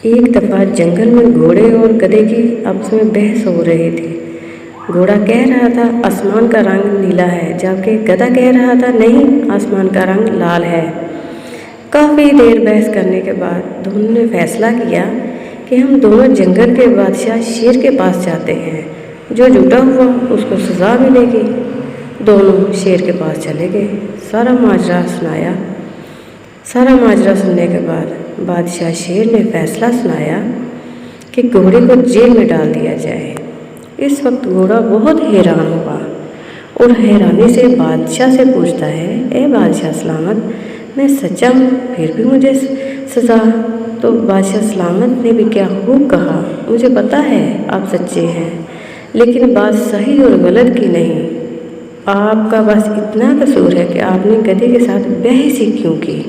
ایک دفعہ جنگل میں گھوڑے اور گدھے کی آپس میں بحث ہو رہی تھی۔ گھوڑا کہہ رہا تھا آسمان کا رنگ نیلا ہے، جبکہ گدھا کہہ رہا تھا نہیں، آسمان کا رنگ لال ہے۔ کافی دیر بحث کرنے کے بعد دونوں نے فیصلہ کیا کہ ہم دونوں جنگل کے بادشاہ شیر کے پاس جاتے ہیں، جو جھوٹا ہوا اس کو سزا ملے گی۔ دونوں شیر کے پاس چلے گئے، سارا ماجرا سننے کے بعد بادشاہ شیر نے فیصلہ سنایا کہ گھوڑے کو جیل میں ڈال دیا جائے۔ اس وقت گھوڑا بہت حیران ہوا اور حیرانی سے بادشاہ سے پوچھتا ہے، اے بادشاہ سلامت، میں سچا ہوں پھر بھی مجھے سزا؟ تو بادشاہ سلامت نے بھی کیا خوب کہا، مجھے پتا ہے آپ سچے ہیں، لیکن بات صحیح اور غلط کی نہیں، آپ کا بس اتنا قصور ہے کہ آپ نے گدھے کے ساتھ بحث ہی کیوں کی۔